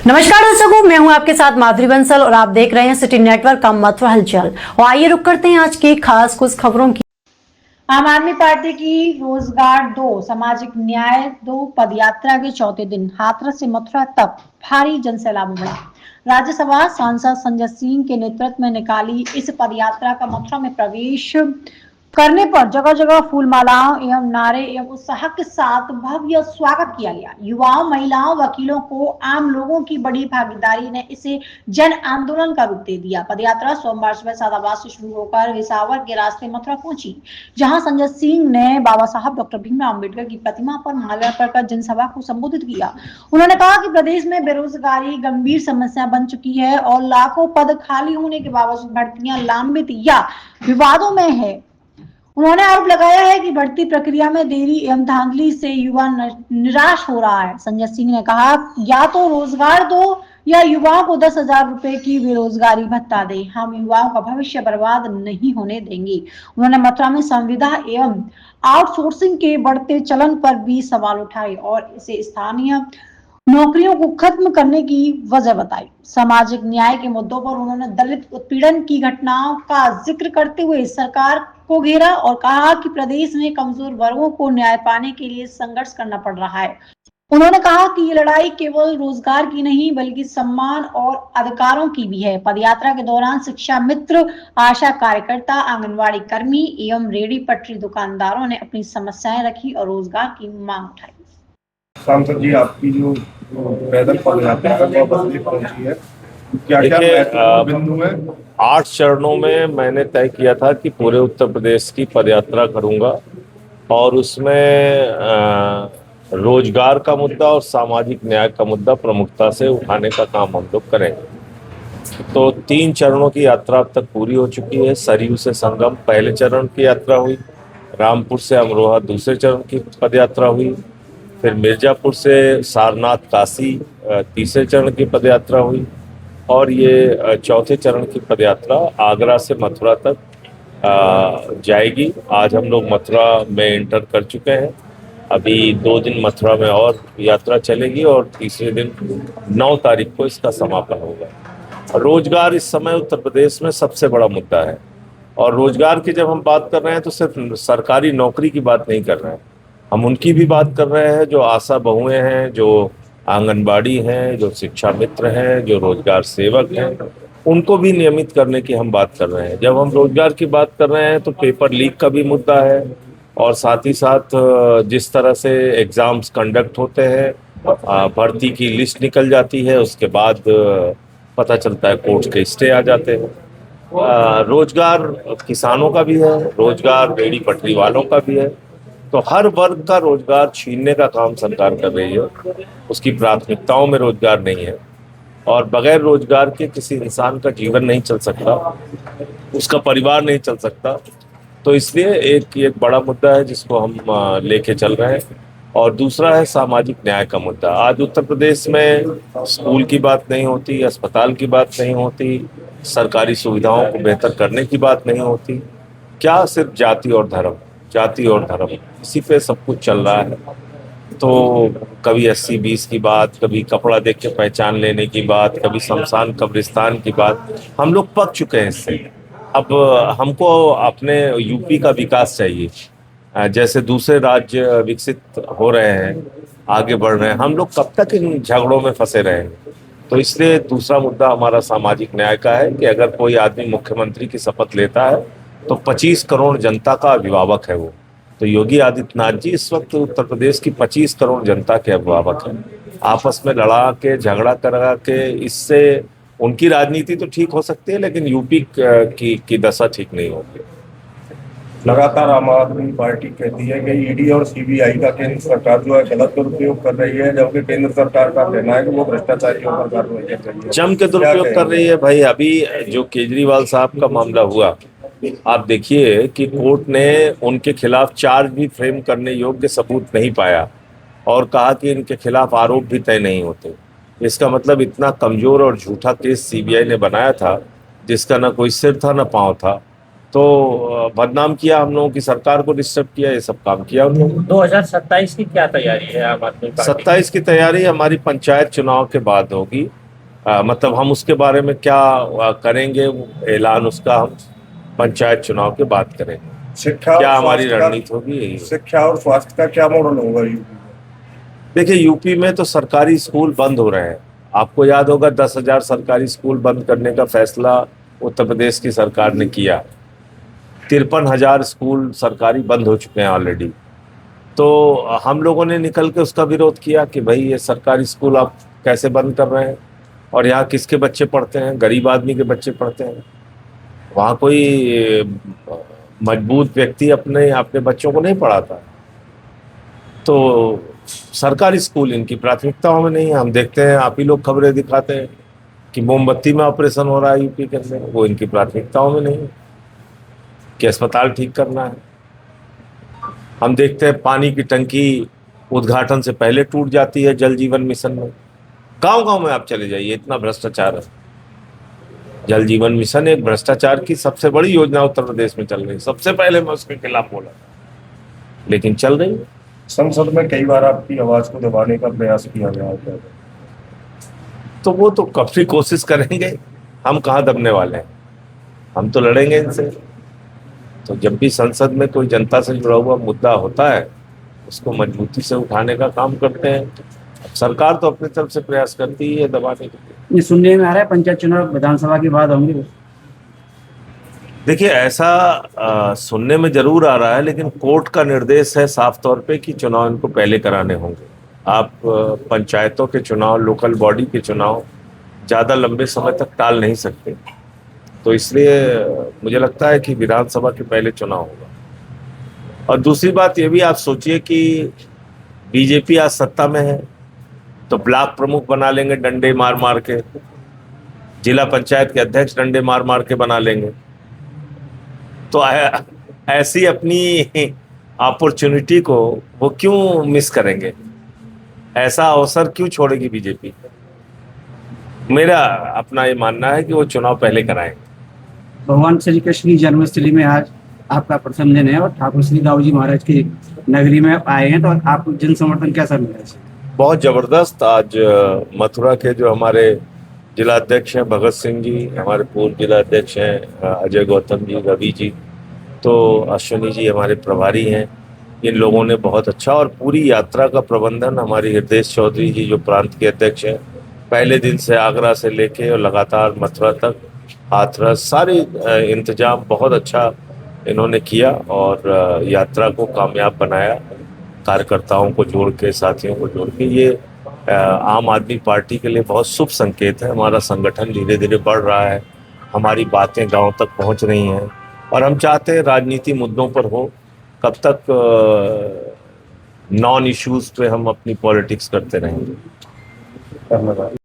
नमस्कार दर्शकों, मैं हूं आपके साथ माधुरी बंसल और आप देख रहे हैं सिटी नेटवर्क का मथुरा हलचल। और आइए रुक करते हैं आज की खास कुछ खबरों की। आम आदमी पार्टी की रोजगार दो, सामाजिक न्याय दो पदयात्रा के चौथे दिन हाथरस से मथुरा तक भारी जनसैलाब उमड़ा। राज्यसभा सांसद संजय सिंह के नेतृत्व में निकाली इस पदयात्रा का मथुरा में प्रवेश करने पर जगह जगह फूल मालाओं एवं नारे एवं उत्साह के साथ भव्य स्वागत किया गया। युवाओं, महिलाओं, वकीलों को आम लोगों की बड़ी भागीदारी ने इसे जन आंदोलन का रूप दे दिया। पदयात्रा सोमवार सुबह सादाबाद से शुरू होकर विसावर के रास्ते मथुरा पहुंची, जहां संजय सिंह ने बाबा साहब डॉक्टर भीमराव अम्बेडकर की प्रतिमा पर माल्यार्पण कर जनसभा को संबोधित किया। उन्होंने कहा कि प्रदेश में बेरोजगारी गंभीर समस्या बन चुकी है और लाखों पद खाली होने के बावजूद भर्तियां लंबित या विवादों में है। उन्होंने आरोप लगाया है कि बढ़ती प्रक्रिया में देरी एवं धांधली से युवा निराश हो रहा है। संजय सिंह ने कहा, या तो रोजगार दो या युवाओं को 10,000 रुपए की बेरोजगारी भत्ता दे, हम युवाओं का भविष्य बर्बाद नहीं होने देंगे। उन्होंने मथुरा में संविदा एवं आउटसोर्सिंग के बढ़ते चलन पर भी सवाल उठाए और इसे स्थानीय नौकरियों को खत्म करने की वजह बताई। सामाजिक न्याय के मुद्दों पर उन्होंने दलित उत्पीड़न की घटनाओं का जिक्र करते हुए सरकार को घेरा और कहा कि प्रदेश में कमजोर वर्गों को न्याय पाने के लिए संघर्ष करना पड़ रहा है। उन्होंने कहा कि ये लड़ाई केवल रोजगार की नहीं बल्कि सम्मान और अधिकारों की भी है। पदयात्रा के दौरान शिक्षा मित्र, आशा कार्यकर्ता, आंगनबाड़ी कर्मी एवं रेहड़ी पटरी दुकानदारों ने अपनी समस्याएं रखी और रोजगार की मांग उठाई। सांसद जी, आपकी जो पैदल पदयात्रा है वो बस्ती पहुंची है, क्या-क्या महत्वपूर्ण बिंदु है? 8 चरणों में मैंने तय किया था कि पूरे उत्तर प्रदेश की पदयात्रा करूंगा और उसमें रोजगार का मुद्दा और सामाजिक न्याय का मुद्दा प्रमुखता से उठाने का काम हम लोग करेंगे। तो 3 चरणों की यात्रा अब तक पूरी हो चुकी है। सरयू से संगम पहले चरण की यात्रा हुई, रामपुर से अमरोहा दूसरे चरण की पदयात्रा हुई, फिर मिर्जापुर से सारनाथ काशी तीसरे चरण की पदयात्रा हुई और ये चौथे चरण की पदयात्रा आगरा से मथुरा तक जाएगी। आज हम लोग मथुरा में एंटर कर चुके हैं। अभी 2 दिन मथुरा में और यात्रा चलेगी और तीसरे दिन 9 तारीख को इसका समापन होगा। रोजगार इस समय उत्तर प्रदेश में सबसे बड़ा मुद्दा है और रोजगार की जब हम बात कर रहे हैं तो सिर्फ सरकारी नौकरी की बात नहीं कर रहे हैं, हम उनकी भी बात कर रहे हैं जो आशा बहुएं हैं, जो आंगनबाड़ी हैं, जो शिक्षा मित्र हैं, जो रोजगार सेवक हैं, उनको भी नियमित करने की हम बात कर रहे हैं। जब हम रोजगार की बात कर रहे हैं तो पेपर लीक का भी मुद्दा है और साथ ही साथ जिस तरह से एग्जाम्स कंडक्ट होते हैं, भर्ती की लिस्ट निकल जाती है, उसके बाद पता चलता है कोर्ट के स्टे आ जाते हैं। रोजगार किसानों का भी है, रोजगार रेहड़ी पटरी वालों का भी है। तो हर वर्ग का रोजगार छीनने का काम सरकार कर रही है। उसकी प्राथमिकताओं में रोजगार नहीं है और बगैर रोजगार के किसी इंसान का जीवन नहीं चल सकता, उसका परिवार नहीं चल सकता। तो इसलिए एक बड़ा मुद्दा है जिसको हम लेके चल रहे हैं। और दूसरा है सामाजिक न्याय का मुद्दा। आज उत्तर प्रदेश में स्कूल की बात नहीं होती, अस्पताल की बात नहीं होती, सरकारी सुविधाओं को बेहतर करने की बात नहीं होती, क्या सिर्फ जाति और धर्म इसी पे सब कुछ चल रहा है। तो कभी 80-20 की बात, कभी कपड़ा देख के पहचान लेने की बात, कभी शमशान कब्रिस्तान की बात, हम लोग पक चुके हैं इससे। अब हमको अपने यूपी का विकास चाहिए। जैसे दूसरे राज्य विकसित हो रहे हैं, आगे बढ़ रहे हैं, हम लोग कब तक इन झगड़ों में फंसे रहेंगे। तो इसलिए दूसरा मुद्दा हमारा सामाजिक न्याय का है कि अगर कोई आदमी मुख्यमंत्री की शपथ लेता है तो 25 करोड़ जनता का अभिभावक है वो। तो योगी आदित्यनाथ जी इस वक्त उत्तर प्रदेश की 25 करोड़ जनता के अभिभावक हैं। आपस में लड़ा के, झगड़ा करा के, इससे उनकी राजनीति तो ठीक हो सकती है लेकिन यूपी की दशा ठीक नहीं होगी। लगातार आम आदमी पार्टी कहती है कि ईडी और सीबीआई का केंद्र सरकार जो है गलत दुरुपयोग कर रही है, जबकि केंद्र सरकार का कहना है कि वो भ्रष्टाचारियों पर कार्रवाई कर रही है। जम के दुरुपयोग कर रही है भाई। अभी जो केजरीवाल साहब का मामला हुआ, आप देखिए कि कोर्ट ने उनके खिलाफ चार्ज भी फ्रेम करने योग्य सबूत नहीं पाया और कहा कि इनके खिलाफ आरोप भी तय नहीं होते। इसका मतलब इतना कमजोर और झूठा केस सीबीआई ने बनाया था जिसका ना कोई सिर था ना पांव था। तो बदनाम किया, हम लोगों की सरकार को डिस्टर्ब किया, ये सब काम किया उन लोगों ने। 2027 की क्या तैयारी है आम आदमी पार्टी 27 की तैयारी हमारी पंचायत चुनाव के बाद होगी। मतलब हम उसके बारे में क्या करेंगे, वो ऐलान उसका हम पंचायत चुनाव के बाद करेंगे। शिक्षा क्या और हमारी स्वास्थ्य रणनीति होगी यही होगी। शिक्षा और स्वास्थ्य का क्या मॉडल होगा यूपी में? देखिए, यूपी में तो सरकारी स्कूल बंद हो रहे हैं। आपको याद होगा 10,000 सरकारी स्कूल बंद करने का फैसला उत्तर प्रदेश की सरकार ने किया। 53,000 स्कूल सरकारी बंद हो चुके हैं ऑलरेडी। तो हम लोगों ने निकल के उसका विरोध किया कि भाई ये सरकारी स्कूल आप कैसे बंद कर रहे हैं, और यहाँ किसके बच्चे पढ़ते हैं? गरीब आदमी के बच्चे पढ़ते हैं। वहाँ कोई मजबूत व्यक्ति अपने अपने बच्चों को नहीं पढ़ाता। तो सरकारी स्कूल इनकी प्राथमिकताओं में नहीं है। हम देखते हैं, आप ही लोग खबरें दिखाते हैं कि मोमबत्ती में ऑपरेशन हो रहा है यूपी के अंदर, वो इनकी प्राथमिकताओं में नहीं है कि अस्पताल ठीक करना है। हम देखते हैं पानी की टंकी उद्घाटन से पहले टूट जाती है जल जीवन मिशन में। गांव-गांव में आप चले जाइए, इतना भ्रष्टाचार है। जल जीवन मिशन एक भ्रष्टाचार की सबसे बड़ी योजना उत्तर प्रदेश में चल रही है। सबसे पहले मैं उसके खिलाफ बोला था, लेकिन चल रही है। संसद में कई बार आपकी आवाज को दबाने का प्रयास किया गया है। तो वो तो कब भी कोशिश करेंगे, हम कहाँ दबने वाले हैं, हम तो लड़ेंगे इनसे। तो जब भी संसद में कोई जनता से जुड़ा हुआ मुद्दा होता है, उसको मजबूती से उठाने का काम करते हैं। सरकार तो अपनी तरफ से प्रयास करती ही है दबाने के लिए। ये सुनने में आ रहा है पंचायत चुनाव विधानसभा के बाद होंगे। देखिए, ऐसा सुनने में जरूर आ रहा है, लेकिन कोर्ट का निर्देश है साफ तौर पे कि चुनाव इनको पहले कराने होंगे। आप पंचायतों के चुनाव, लोकल बॉडी के चुनाव ज़्यादा लंबे समय तक टाल नहीं सकते। तो इसलिए मुझे लगता है कि विधानसभा के पहले चुनाव होगा। और दूसरी बात ये भी आप सोचिए कि बीजेपी आज सत्ता में है, तो ब्लॉक प्रमुख बना लेंगे डंडे मार मार के, जिला पंचायत के अध्यक्ष डंडे मार मार के बना लेंगे। तो ऐसी अपनी अपॉर्चुनिटी को वो क्यों मिस करेंगे? ऐसा अवसर क्यों छोड़ेगी बीजेपी? मेरा अपना ये मानना है कि वो चुनाव पहले कराएंगे। भगवान श्री कृष्ण की जन्मस्थली में आज आपका प्रथम दिन है और ठाकुर श्री दाऊजी महाराज की नगरी में आप आए हैं, तो आपको जन समर्थन कैसा मिला है? बहुत जबरदस्त। आज मथुरा के जो हमारे जिला अध्यक्ष हैं भगत सिंह जी, हमारे पूर्व जिला अध्यक्ष हैं अजय गौतम जी, रवि जी, तो अश्विनी जी हमारे प्रभारी हैं। इन लोगों ने बहुत अच्छा, और पूरी यात्रा का प्रबंधन हमारी हृदय चौधरी जी जो प्रांत के अध्यक्ष हैं, पहले दिन से आगरा से लेके और लगातार मथुरा तक हाथरस सारे इंतजाम बहुत अच्छा इन्होंने किया और यात्रा को कामयाब बनाया। कार्यकर्ताओं को जोड़ के, साथियों को जोड़ के, ये आम आदमी पार्टी के लिए बहुत शुभ संकेत है। हमारा संगठन धीरे धीरे बढ़ रहा है, हमारी बातें गांव तक पहुंच रही हैं, और हम चाहते हैं राजनीति मुद्दों पर हो। कब तक नॉन इश्यूज पे हम अपनी पॉलिटिक्स करते रहेंगे? धन्यवाद।